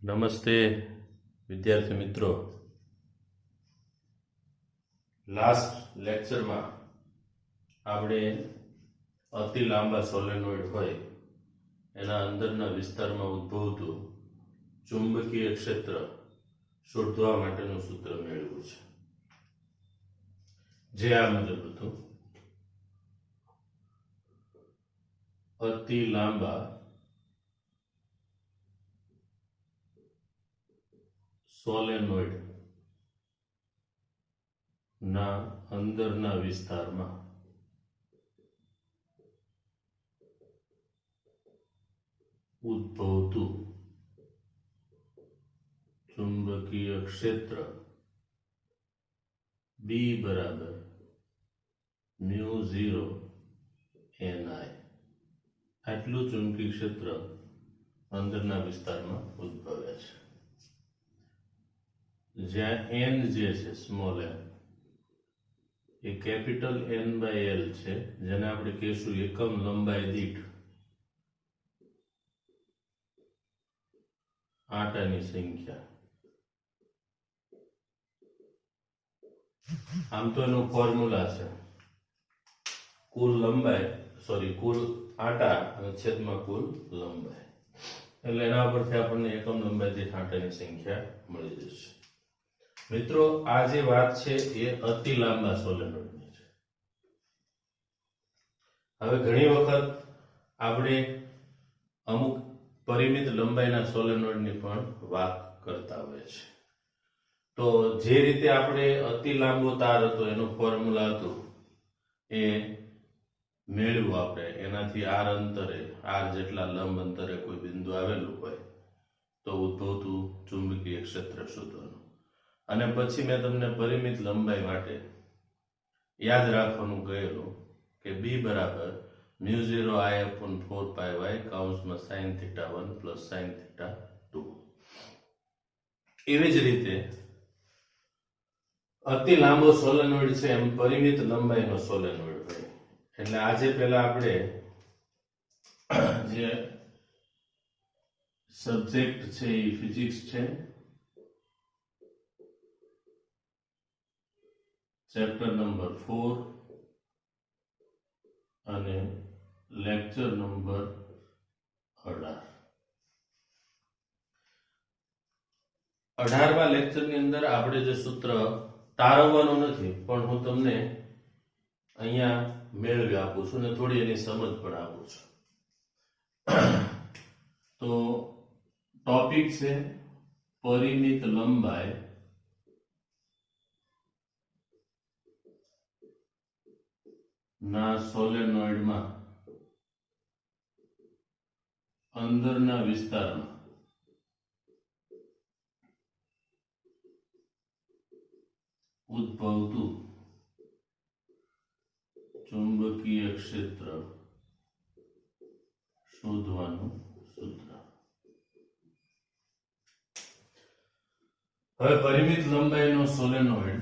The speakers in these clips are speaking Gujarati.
નમસ્તે વિદ્યાર્થી મિત્રો. લાસ્ટ લેક્ચરમાં આપણે અતિ લાંબા સોલેનોઇડ હોય એના અંદરના વિસ્તારમાં ઉદ્ભવતું ચુંબકીય ક્ષેત્ર શોધવા માટેનું સૂત્ર મેળવ્યું છે, જે આ મુજબ હતું: અતિ લાંબા સોલેનોઇડ ના અંદરના વિસ્તારમાં ઉદ્ભવતું ચુંબકીય ક્ષેત્ર B બરાબર μ0 Ni. આટલું ચુંબકીય ક્ષેત્ર અંદરના વિસ્તારમાં ઉદ્ભવે છે, જ્યાં n જે છે સ્મોલ n એ કેપિટલ N/L છે, જેને આપણે કહીશું એકમ લંબાઈ દીઠ આંટાની સંખ્યા. આમ તો એનો ફોર્મ્યુલા છે કુલ આંટા અને છેદમાં કુલ લંબાઈ, એટલે એના પરથી આપણને એકમ લંબાઈ દીઠ આંટાની સંખ્યા મળી જશે. મિત્રો, આ જે વાત છે એ અતિ લાંબા સોલેનોઇડની છે. હવે ઘણી વખત આપણે અમુક પરિમિત લંબાઈના સોલેનોઇડની પણ વાત કરતા હોય છે. તો જે રીતે આપણે અતિ લાંબો તાર હતો એનું ફોર્મ્યુલા હતું એ મેળવ્યું આપણે, એનાથી r અંતરે, r જેટલા લંબ અંતરે કોઈ બિંદુ આવેલું હોય તો ઉદ્ભવતું ચુંબકીય ક્ષેત્ર શોધવાનું. અને પછી મેં તમને પરિમિત લંબાઈ માટે યાદ રાખવાનું કહેલું કે B બરાબર μ0 I/4πy કૌંસમાં sin θ1 plus sin θ2. એવી જ રીતે અતિ લાંબો સોલેનોઇડ છે એમ પરિમિત લંબાઈનો સોલેનોઇડ હોય. એટલે આજે પહેલા આપણે જે સબ્જેક્ટ છે એ ફિઝિક્સ છે, ચેપ્ટર નંબર 4 અને લેક્ચર નંબર 18માં લેક્ચરની અંદર આપણે જે સૂત્ર તારવવાનું નથી, પણ હું તમને અહીંયા મેળવી આપું છું ને થોડી એની સમજ પણ આપું છું. તો ટોપિક છે પરિમિત લંબાઈ ના સોલેનોઇડમાં અંદરના વિસ્તારમાં ઉદ્ભવતું ચુંબકીય ક્ષેત્ર શોધવાનું સૂત્ર. હવે પરિમિત લંબાઈનો સોલેનોઇડ,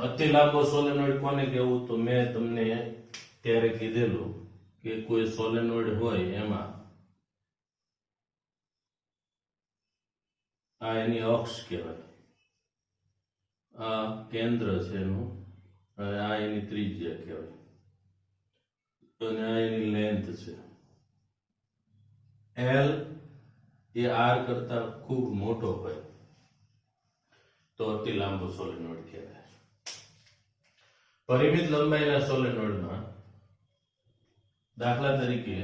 અતિ લાંબો સોલેનોઇડ કોને કહેવું? તો મેં તમને ત્યારે કીધેલું કે કોઈ સોલેનોઇડ હોય એમાં આ એની અક્ષ કહેવાય, આ કેન્દ્ર છે એનું, અને આ એની ત્રિજ્યા કહેવાય, અને આ એની લેન્થ છે. L એ R કરતા ખૂબ મોટો હોય તો અતિ લાંબો સોલેનોઇડ કહેવાય. પરિમિત લંબાઈના સોલેનોઇડમાં દાખલા તરીકે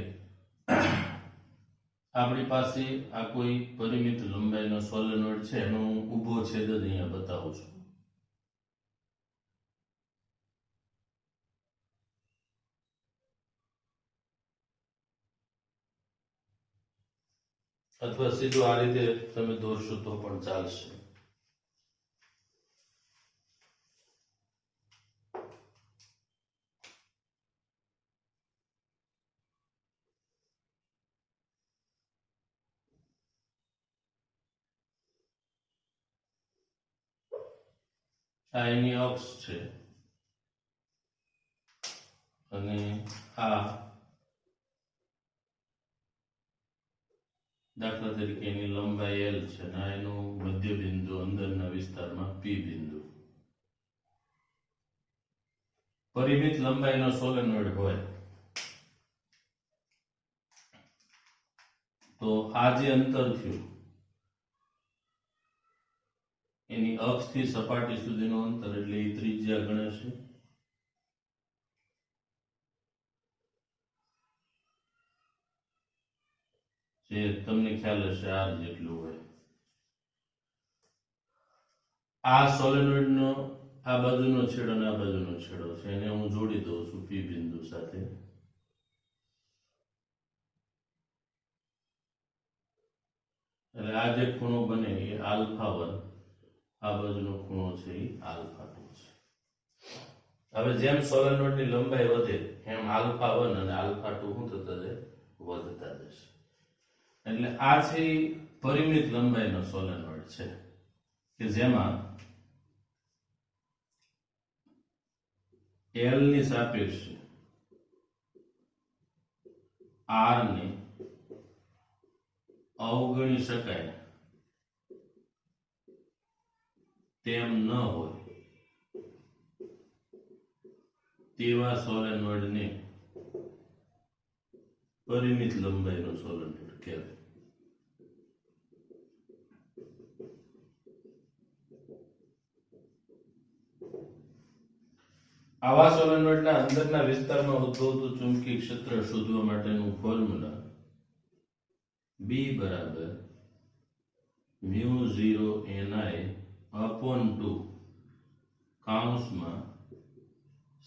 આપણી પાસે આ કોઈ પરિમિત લંબાઈનો સોલેનોઇડ છે, એનો હું ઊભો છેદ જ અહીંયા બતાવું છું. અથવા સીધું આ રીતે તમે દોરશો તો પણ ચાલશે. આ એની અક્ષ છે અને આ દાખલા તરીકે એની લંબાઈ L છે અને આ એનું મધ્ય બિંદુ અંદરના વિસ્તારમાં P બિંદુ. પરિમિત લંબાઈનો સોલેનોઇડ હોય તો આ જે અંતર થયું એની અક્ષથી સપાટી સુધીનું અંતર એટલે એ ત્રિજ્યા ગણાશે. જે તમને ખ્યાલ હશે R જેટલું હોય. આ સોલેનોઇડનો આ બાજુનો છેડો અને આ બાજુનો છેડો છે એને હું જોડી દઉં છું P બિંદુ સાથે. એટલે આ જે ખૂણો બને એ α1, આ બાજુનો ખૂણો છે એ α2 છે. હવે જેમ સોલેનોઇડની લંબાઈ વધે એમ α1 અને α2 શું થતા જાય? વધતા જશે. એટલે આ છે પરિમિત લંબાઈનો સોલેનોઇડ છે કે જેમાં L ની સાપેક્ષે R ને અવગણી શકાય તેમ ન હોય તેવા સોલેનોઇડને પરિમિત લંબાઈનો સોલેનોઇડ કહેવાય. આવા સોલેનોઇડના અંદરના વિસ્તારમાં ઉદ્ભવતું ચુંબકીય ક્ષેત્ર શોધવા માટેનું ફોર્મ્યુલા B બરાબર μ0ni/2 કૌંસમાં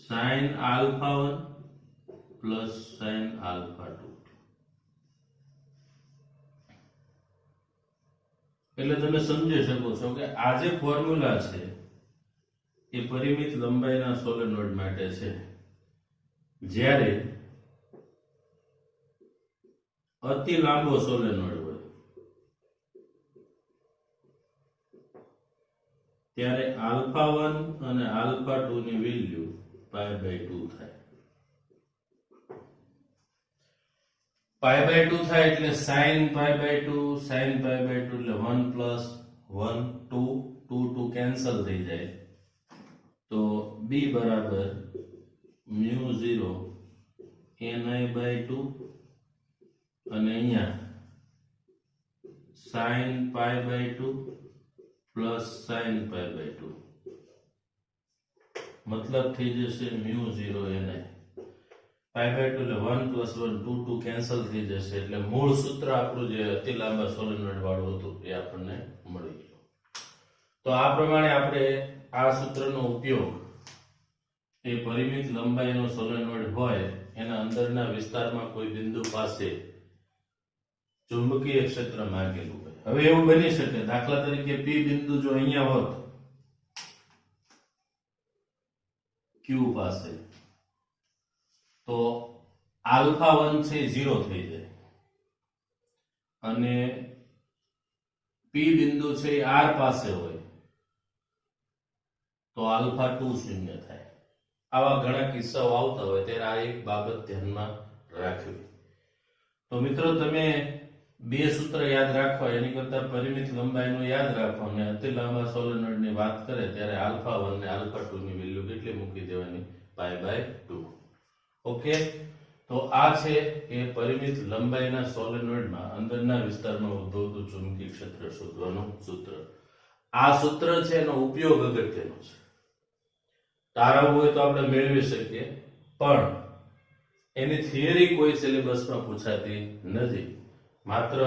sin α1 પ્લસ sin α2. એટલે તમે સમજી શકો છો કે આ જે ફોર્મ્યુલા છે એ પરિમિત લંબાઈના સોલેનોઇડ માટે છે. જ્યારે અતિ લાંબો સોલેનોઇડ હોય ત્યારે α1 અને α2 ની વેલ્યુ π/2 થાય. π/2 થાય એટલે sin π/2 sin π/2 એટલે 1 પ્લસ 1 2 કેન્સલ થઈ જાય. તો B બરાબર μ0ni/2 અને અહીંયા sin π/2 પ્લસ sin π/2 મતલબ થઈ જશે μ0ni. π/2 એટલે 1 પ્લસ 1 2 કેન્સલ થઈ જશે એટલે મૂળ સૂત્ર આપણું જે અતિ લાંબા સોલેનોઇડ વાળું હતું એ આપણને મળી ગયું. તો આ પ્રમાણે આપણે આ સૂત્રનો ઉપયોગ એ પરિમિત લંબાઈનો સોલેનોઇડ હોય એના અંદરના વિસ્તારમાં કોઈ બિંદુ પાસે ચુંબકીય ક્ષેત્ર માંગેલું હોય. હવે એવું બની શકે દાખલા તરીકે P બિંદુ જો અહીંયા હોત Q પાસે તો α1 છે 0 થઈ જાય અને P બિંદુ છે R પાસે હોય તો α2 શૂન્ય થાય. આવા ઘણા કિસ્સાઓ આવતા હોય ત્યારે આ એક બાબત ધ્યાનમાં રાખવી. તો મિત્રો તમે બે સૂત્ર યાદ રાખવા એની કરતા પરિમિત લંબાઈનું યાદ રાખો અને અતિ લાંબા સોલેનોઇડની વાત કરે ત્યારે α1 ને α2 ની વેલ્યુ કેટલી મૂકી દેવાની? π/2. ઓકે, તો આ છે એ પરિમિત લંબાઈના સોલેનોઇડમાં અંદરના વિસ્તારમાં ઉદ્ભવતું ચુંબકીય ક્ષેત્ર શોધવાનું સૂત્ર. આ સૂત્ર છે એનો ઉપયોગ અગત્યનો છે. તારવવું હોય તો આપણે મેળવી શકીએ પણ એની થિયરી કોઈ સિલેબસમાં પૂછાતી નથી. માત્ર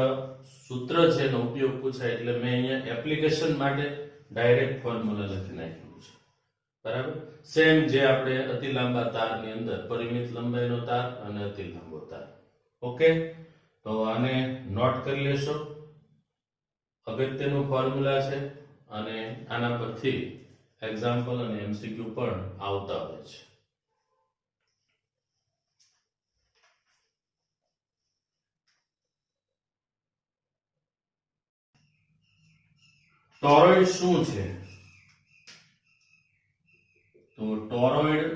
સૂત્ર છે એનો ઉપયોગ પૂછાય એટલે મેં અહીંયા એપ્લિકેશન માટે ડાયરેક્ટ ફોર્મ્યુલા લખી નાખ્યું છે. બરાબર, સેમ જે આપણે અતિ લાંબા તારની અંદર પરિમિત લંબાઈનો તાર અને અતિ લાંબો તાર. ઓકે, તો આને નોટ કરી લેશો. અગત્યનું ફોર્મ્યુલા છે અને આના પરથી એક્ઝામ્પલ અને એમસીક્યુ પણ આવતા હોય છે. ટોરોઇડ શું છે? તો ટોરોઇડ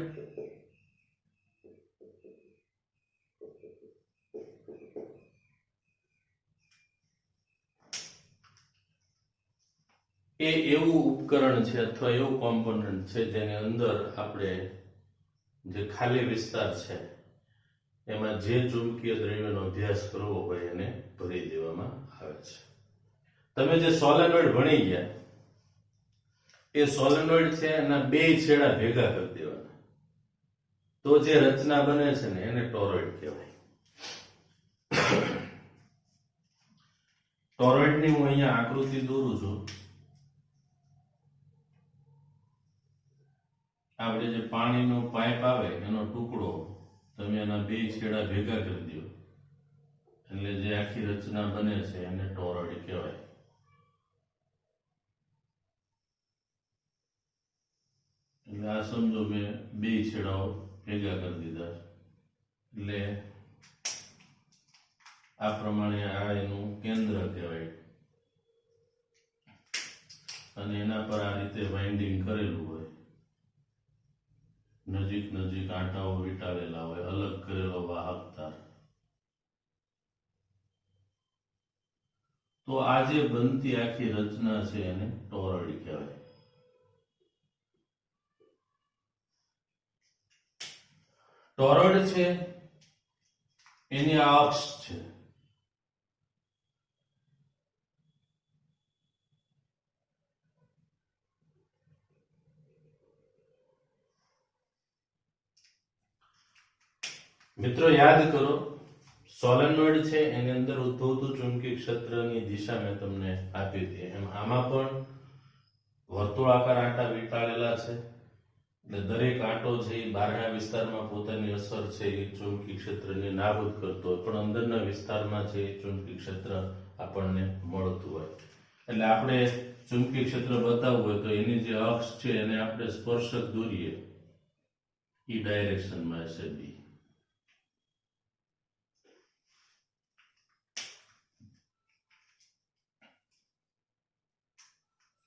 એ એવું ઉપકરણ છે અથવા એવું કોમ્પોનન્ટ છે જેની અંદર આપણે જે ખાલી વિસ્તાર છે એમાં જે ચુંબકીય દ્રવ્યનો અભ્યાસ કરવો હોય એને ભરી દેવામાં આવે છે. તમે જે સોલેનોઇડ ભણી ગયા એ સોલેનોઇડ છે એના બે છેડા ભેગા કરી દેવાના તો જે રચના બને છે ને એને ટોરોઇડ કહેવાય. ટોરોઇડની હું અહીંયા આકૃતિ દોરું છું. આપણે જે પાણીનો પાઇપ આવે એનો ટુકડો તમે એના બે છેડા ભેગા કરી દો એટલે જે આખી રચના બને છે એને ટોરોઇડ કહેવાય. એટલે આ સમજો મેં બે છેડાઓ ભેગા કરી દીધા એટલે આ પ્રમાણે આ એનું કેન્દ્ર કહેવાય અને એના પર આ રીતે વાઇન્ડિંગ કરેલું હોય, નજીક નજીક આંટાઓ વીંટાળેલા હોય, અલગ કરેલો વાહક તાર. તો આ જે બનતી આખી રચના છે એને ટોરોઇડ કહેવાય. ટોરોઇડ છે એની આ અક્ષ છે. મિત્રો યાદ કરો, સોલેનોઇડ છે એની અંદર ઉદ્ભવતું ચુંબકીય ક્ષેત્રની દિશા મેં તમને આપી હતી. એમ આમાં પણ વર્તુળાકાર આંટા વીંટાળેલા છે એટલે દરેક આંટો છે એ બહારના વિસ્તારમાં પોતાની અસર છે એ ચુંબકીય ક્ષેત્રને નાબૂદ કરતો હોય પણ અંદરના વિસ્તારમાં છે એ ચુંબકીય ક્ષેત્ર આપણને મળતું હોય. એટલે આપણે ચુંબકીય ક્ષેત્ર બતાવવું હોય તો એની જે અક્ષ છે એને આપણે સ્પર્શક દોરીએ એ ડાયરેક્શનમાં હશે બી.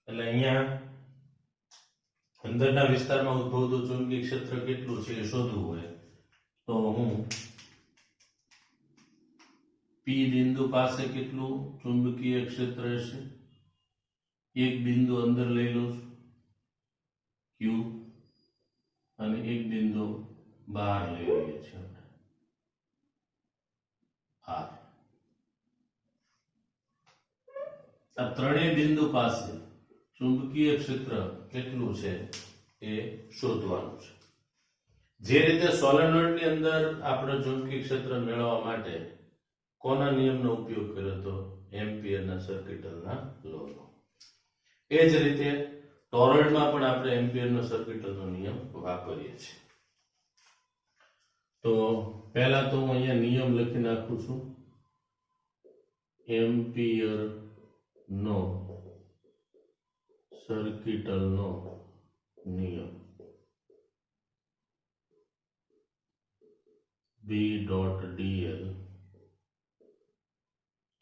એટલે અહીંયા અંદરના વિસ્તારમાં ઉદ્ભવતું ચુંબકીય ક્ષેત્ર કેટલું છે એ શોધવું હોય તો હું પી બિંદુ પાસે કેટલું ચુંબકીય ક્ષેત્ર હશે એક બિંદુ અંદર લઈ લઉં છું ક્યુ અને એક બિંદુ બહાર લઈ લઈએ છીએ આર. આ ત્રણેય બિંદુ પાસે ચુંબકીય ક્ષેત્ર કેટલું છે એ શોધવાનું છે. જે રીતે સોલેનોઇડની અંદર આપણે ચુંબકીય ક્ષેત્ર મેળવવા માટે કોના નિયમનો ઉપયોગ કર્યો હતો? એમ્પિયરના સર્કિટલના લોનો. એ જ રીતે ટોરોઇડમાં પણ આપણે એમ્પિયરનો સર્કિટલનો નિયમ વાપરીએ છીએ. તો પહેલા તો હું અહીંયા નિયમ લખી નાખું છું. એમ્પિયરનો સર્કિટલનો નિયમ B.dl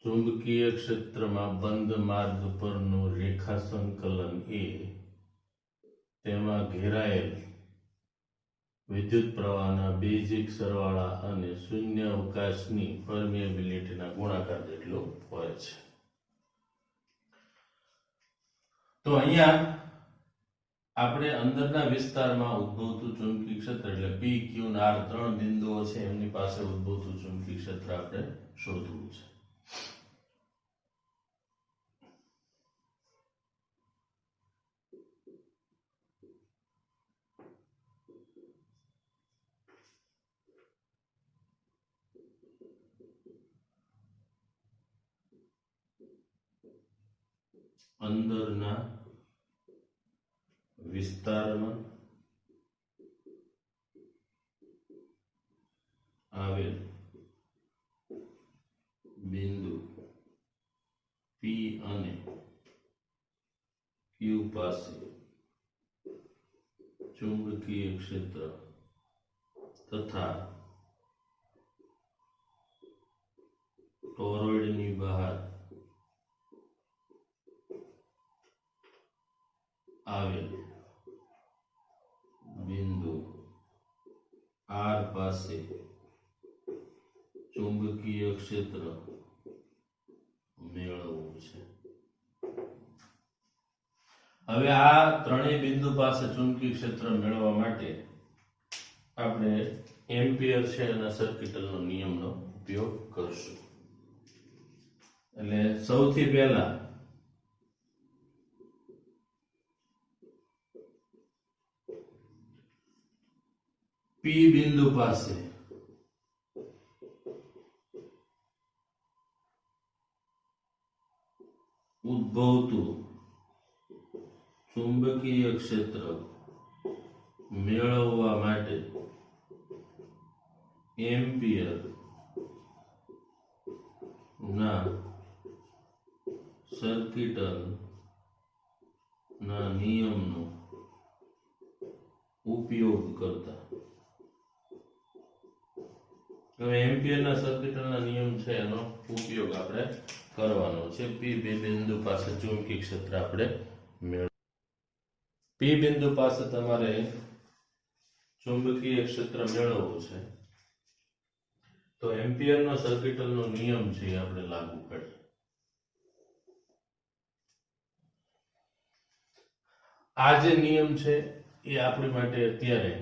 ચુંબકીય ક્ષેત્રમાં બંધ માર્ગ પરનું રેખા સંકલન એ તેમાં ઘેરાયેલ વિદ્યુત પ્રવાહના બેઝિક સરવાળા અને શૂન્ય અવકાશની પરમિએબિલિટીના ગુણાકાર જેટલું હોય છે. તો અહીંયા આપણે અંદરના વિસ્તારમાં ઉદ્ભવતું ચુંબકીય ક્ષેત્ર એટલે પી ક્યુ અને આર ત્રણ બિંદુઓ છે એમની પાસે ઉદ્ભવતું ચુંબકીય ક્ષેત્ર આપણે શોધવું છે. અંદરના વિસ્તારમાં આવેલ બિંદુ પી અને ક્યુ પાસે ચુંબકીય ક્ષેત્ર તથા ટોરોઇડની બહાર આવેલ બિંદુ આર પાસે ચુંબકીય ક્ષેત્ર મેળવવું છે. હવે આ ત્રણેય બિંદુ પાસે ચુંબકીય ક્ષેત્ર મેળવવા માટે આપણે એમ્પિયર છે અને સર્કિટલનો નિયમનો ઉપયોગ કરશું. એટલે સૌથી પહેલા પી બિંદુ પાસે ઉદ્ભવતું ચુંબકીય ક્ષેત્ર મેળવવા માટે એમ્પિયર ના સર્કિટલ ના નિયમનો ઉપયોગ કરતા. હવે એમ્પિયરના સર્કિટલના નિયમ છે એનો ઉપયોગ આપણે કરવાનો છે. પી બિંદુ પાસે ચુંબકીય ક્ષેત્ર આપણે પી બિંદુ પાસે તમારે ચુંબકીય ક્ષેત્ર મેળવવું છે તો એમ્પિયરનો સર્કિટલનો નિયમ છે એ આપણે લાગુ કરીએ. આ જે નિયમ છે એ આપણી માટે અત્યારે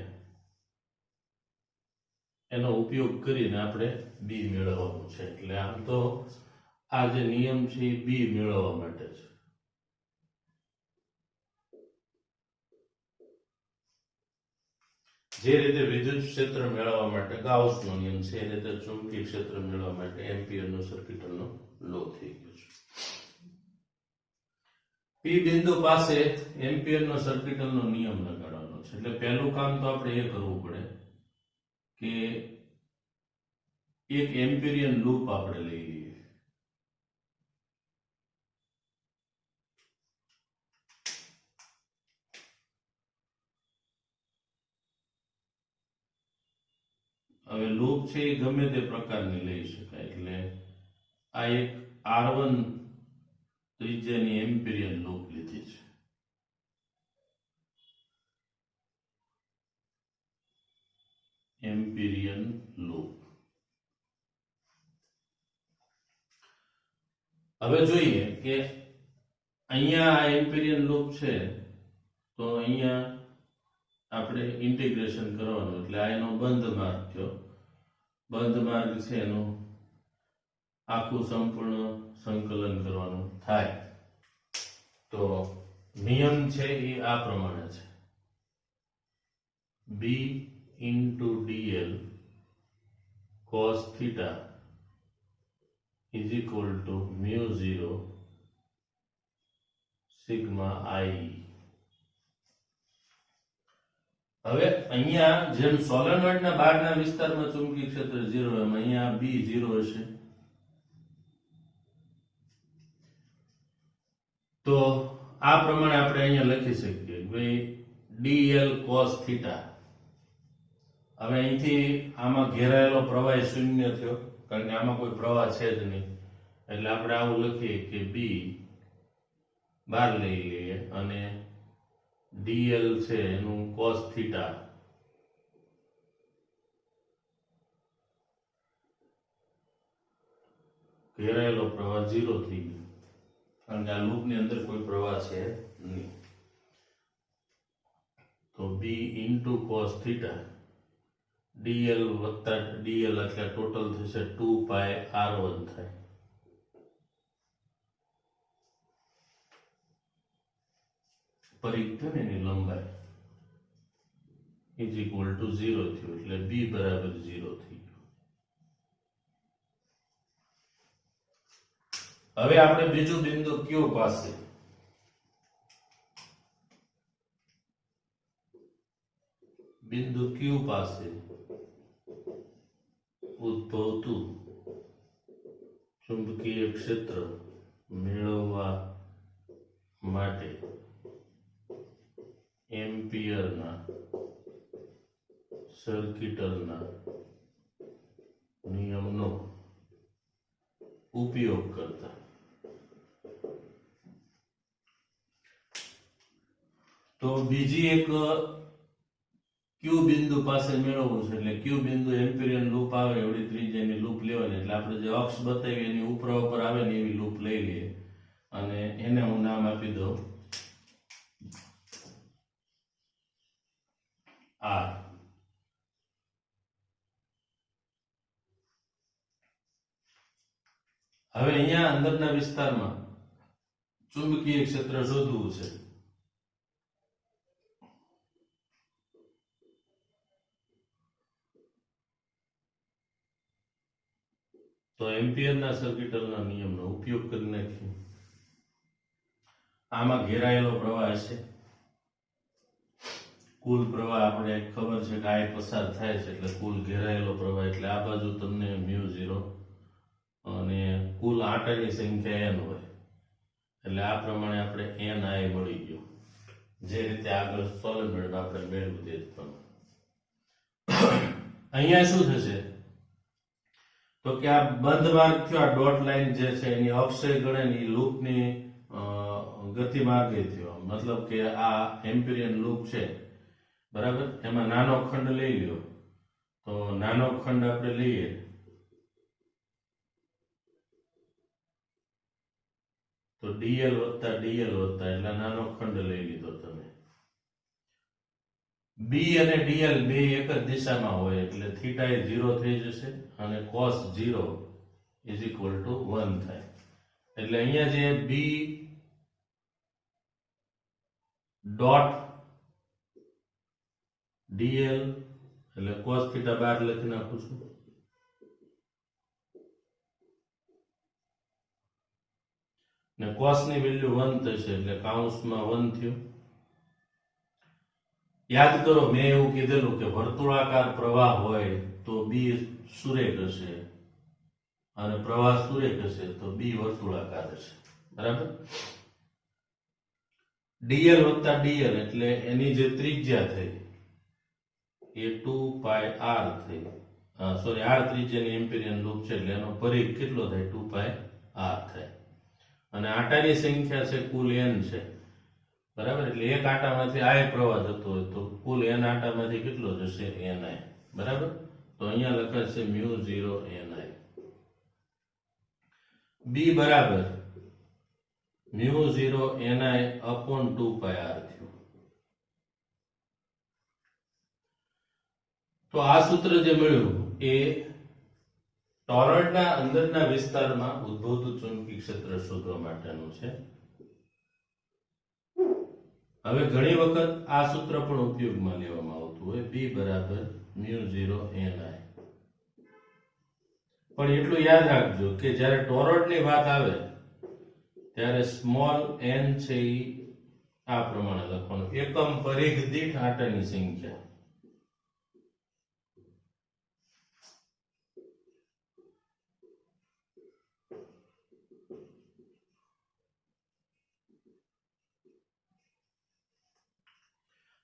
એનો ઉપયોગ કરીને આપણે બી મેળવવાનું છે. એટલે આમ તો આ જે નિયમ છે એ બી મેળવવા માટે છે. જે રીતે વિદ્યુત ક્ષેત્ર મેળવવા માટે ગાઉસનો નિયમ છે એ રીતે ચુંબકીય ક્ષેત્ર મેળવવા માટે એમ્પિયરનો સર્કિટલનો લો થઈ ગયો છે. પી બિંદુ પાસે એમ્પિયરનો સર્કિટલનો નિયમ લગાડવાનો છે. એટલે પહેલું કામ તો આપણે એ કરવું પડે કે એક એમ્પિરિયન લૂપ આપણે લઈ લઈએ. હવે લૂપ છે એ ગમે તે પ્રકારની લઈ શકાય. એટલે આ એક R1 ત્રિજ્યાની એમ્પિરિયન લૂપ લીધી છે. એમ્પિરિયન લૂપ. હવે જોઈએ કે અહીંયા આ એમ્પિરિયન લૂપ છે તો અહીંયા આપણે ઇન્ટિગ્રેશન કરવાનું. એટલે આ એનો બંધ માર્ગ થયો. બંધ માર્ગ છે એનું આખું સંપૂર્ણ સંકલન કરવાનું થાય. તો નિયમ છે એ આ પ્રમાણે છે. B into DL cos theta is equal to mu 0 sigma I. હવે અહીંયા જેમ સોલેનોઇડના બહારના વિસ્તારમાં ચુંબકીય ક્ષેત્ર 0 એમ અહીંયા બી 0 હશે. તો આ પ્રમાણે આપણે અહીંયા લખી શકીએ ભાઈ dl cos theta. હવે અહીંથી આમાં ઘેરાયેલો પ્રવાહ શૂન્ય થયો કારણ કે આમાં કોઈ પ્રવાહ છે જ નહીં. એટલે આપણે આવું લખીએ કે બી બહાર લઈ લઈએ અને dl છે એનું cos theta ઘેરાયેલો પ્રવાહ 0 થઈ ગયો કારણ કે આ લૂપની અંદર કોઈ પ્રવાહ છે નહીં. તો b into cos theta dl વત્તા dl એટલે ટોટલ થશે 2 pi r1 થાય. પરિઘ છે ને એની લંબાઈ ઇઝ ઇક્વલ ટુ 0 થયું એટલે b બરાબર 0 થઈ ગયું. હવે આપણે બીજું બિંદુ Q પાસે બિંદુ Q પાસે ઉદ્ભવતું ચુંબકીય ક્ષેત્ર મેળવવા માટે એમ્પિયરના સર્કિટલના નિયમનો ઉપયોગ કરતા. તો બીજી એક Q બિંદુ પાસે મેળવવું છે. એટલે Q બિંદુ એમ્પિરિયન લૂપ આવે એવડી ત્રિજ્યાની લૂપ લેવાની. એટલે આપણે જે અક્ષ બતાવી એની ઉપર આવે ને એવી લૂપ લઈ લઈએ અને એને હું નામ આપી દઉં આર. હવે અહીંયા અંદરના વિસ્તારમાં ચુંબકીય ક્ષેત્ર શોધવું છે. તો એમ્પિયરના સર્કિટલના નિયમનો ઉપયોગ કરી નાખીએ. આમાં ઘેરાયેલો પ્રવાહ છે. કુલ પ્રવાહ આપણે ખબર છે કે આ પસાર થાય છે એટલે કુલ ઘેરાયેલો પ્રવાહ, એટલે આ બાજુ તમને μ0 અને કુલ આંટાની સંખ્યા n હોય એટલે આ પ્રમાણે આપણે ni મળી ગયું, જે રીતે આગળ સોલેનોઇડમાં આપણે મેળવ્યું તે જ પ્રમાણે. અહીંયા શું થશે તો કે આ બંધ માર્ગ થયો, આ ડોટ લાઈન જે છે એની અક્ષય ગણેની લૂપની ગતિમાર્ગે થયો, મતલબ કે આ એમ્પિરિયન લૂપ છે બરાબર, એમાં નાનો ખંડ લઈ લ્યો. તો નાનો ખંડ આપણે લઈએ તો dl વત્તા એટલે નાનો ખંડ લઈ લીધો તમે. b અને dl બે એક જ દિશામાં હોય એટલે થીટા એ 0 થઈ જશે અને cos 0 is equal to 1 થાય. એટલે અહીંયા જે b ડોટ dl એટલે cos થીટા 12 લખી નાખું છું. ને cos ની વેલ્યુ 1 થશે એટલે કૌંસમાં 1 થયું. યાદ કરો મેં એવું કીધેલું કે વર્તુળાકાર પ્રવાહ હોય તો b સુરેખ હશે અને પ્રવાહ સુરેખ હશે તો b વર્તુળાકાર હશે બરાબર. dl વત્તા dl એટલે એની જે ત્રિજ્યા થઈ એ 2πr થઈ, સોરી r ત્રિજ્યાની એમ્પિરિયન લૂપ છે એટલે એનો પરિઘ કેટલો થાય 2πr થાય. અને આંટાની સંખ્યા છે કુલ n છે બરાબર, એટલે એક આંટામાંથી આ પ્રવાહ જતો હોય તો કુલ n આંટામાંથી કેટલો જશે ni બરાબર. તો અહીંયા લખાશે μ0 ni. b બરાબર μ0 ni upon 2πr થયું. તો આ સૂત્ર જે મળ્યું એ ટોરોઇડના અંદરના વિસ્તારમાં ઉદ્ભવતું ચુંબકીય ક્ષેત્ર શોધવા માટેનું છે. હવે ઘણી વખત આ સૂત્ર પણ ઉપયોગમાં લેવામાં આવતું હોય, b બરાબર μ0 ni. પણ એટલું યાદ રાખજો કે જ્યારે ટોરોઇડની વાત આવે ત્યારે સ્મોલ n છે એ આ પ્રમાણે લખવાનું, એકમ પરિઘ દીઠ આંટાની સંખ્યા.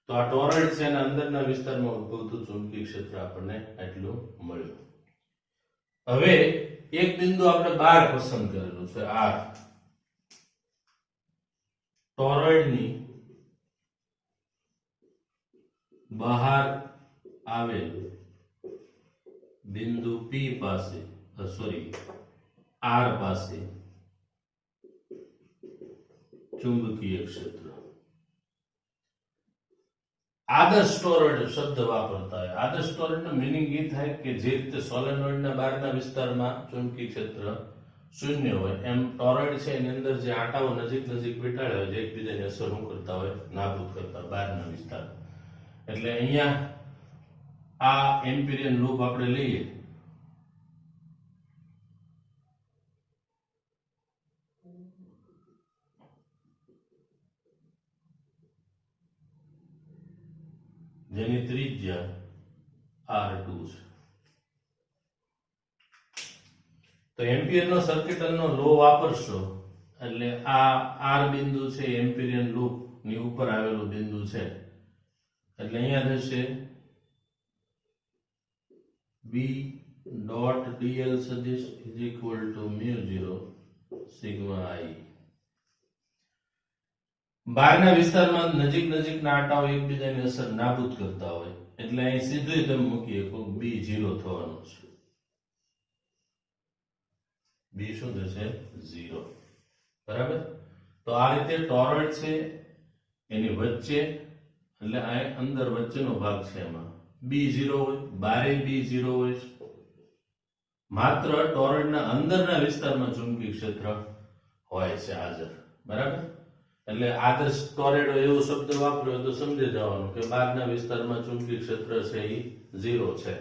તો આ ટોરોઇડ છે એના અંદરના વિસ્તારમાં ઉદ્ભવતું ચુંબકીય ક્ષેત્ર આપણને એટલું મળ્યું. હવે એક બિંદુ આપણે બહાર પસંદ કરેલું છે r. ટોરોઇડની બહાર આવેલું બિંદુ p પાસે, સોરી r પાસે ચુંબકીય ક્ષેત્ર. આદર્શ ટોરોઇડ શબ્દ વાપરતા હોય. આદર્શ ટોરોઇડનો મીનિંગ એ થાય કે જે રીતે સોલેનોઇડના બહારના વિસ્તારમાં ચુંબકીય ક્ષેત્ર શૂન્ય હોય એમ ટોરોઇડ છે એની અંદર જે આંટાઓ નજીક વીંટાળ્યા હોય જે એકબીજાની અસર શું કરતા હોય, નાબૂદ કરતા બહારના વિસ્તાર. એટલે અહીંયા આ એમ્પિરિયન લૂપ આપણે લઈએ જેની ત્રિજ્યા r2 છે. તો એમ્પિયરનો સર્કિટલનો લો વાપરશો એટલે આ r બિંદુ છે એમ્પિરિયન લૂપ ની ઉપર આવેલું બિંદુ છે એટલે અહીંયા થશે b ડોટ dl સદિશ is equal to μ0 sigma i. બહારના વિસ્તારમાં નજીકના આંટાઓ એકબીજાની અસર નાબૂદ કરતા હોય એટલે અહીં સીધું તમે મૂકીએ તો b 0 થવાનું છે. b શું થશે 0 બરાબર. તો આ રીતે ટોરોઇડ છે એની વચ્ચે એટલે આ અંદર વચ્ચેનો ભાગ છે એમાં B0 હોય, બારે B0 હોય છે. માત્ર ટોરોઇડના અંદરના વિસ્તારમાં ચુંબકીય ક્ષેત્ર હોય છે હાજર. બરાબર? એટલે આદર્શ ટોરેડો એવો શબ્દ વાપર્યો તો સમજી જવાનું કે બહારના વિસ્તારમાં ચુંબકીય ક્ષેત્ર છે એ 0 છે.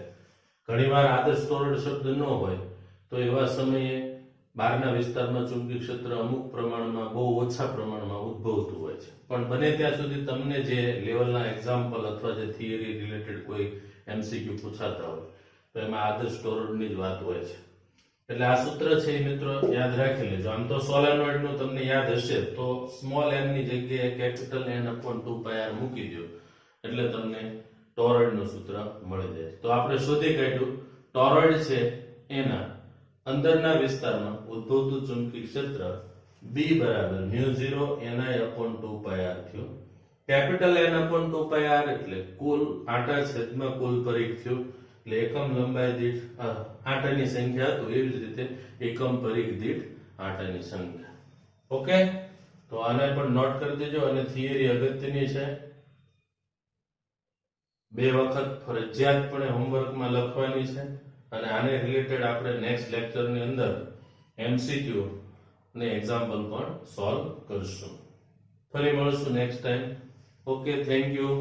ઘણીવાર આદર્શ ટોરેડ શબ્દ ન હોય તો એવા સમયે બહારના વિસ્તારમાં ચુંબકીય ક્ષેત્ર અમુક પ્રમાણમાં, બહુ ઓછા પ્રમાણમાં ઉદ્ભવતું હોય છે. પણ બને ત્યાં સુધી તમને જે લેવલના એક્ઝામ્પલ અથવા જે થિયરી રિલેટેડ કોઈ MCQ પૂછાતા હોય તો એમાં આદર્શ ટોરોઇડની જ વાત હોય છે. એટલે આ સૂત્ર છે એ મિત્રો યાદ રાખી લેજો. આમ તો સોલેનોઇડ નું તમને યાદ હશે તો સ્મોલ n ની જગ્યાએ કેપિટલ N/2πr મૂકી દો એટલે તમને ટોરોઇડ નું સૂત્ર મળી જાય. તો આપણે શોધી કાઢ્યું ટોરોઇડ છે એના અંદરના વિસ્તારમાં ઉદ્ભવતું ચુંબકીય ક્ષેત્ર B બરાબર μ0 Ni/2πr થયું. કેપિટલ N/2πr એટલે કુલ આંટા છેદમાં કુલ પરિઘ થયું. એટલે એકમ લંબાઈ દીઠ આંટાની સંખ્યા તો એવી જ રીતે એકમ પરિઘ દીઠ આંટાની સંખ્યા. ઓકે, તો આને પણ નોટ કરી દેજો. અને થિયરી અગત્યની છે, 2 વખત ફરજિયાતપણે હોમવર્કમાં લખવાની છે. અને આને રિલેટેડ આપણે નેક્સ્ટ લેક્ચરની અંદર MCQ ને એક્ઝામ્પલ પણ સોલ્વ કરશું. ફરી મળશું next time. Okay, thank you.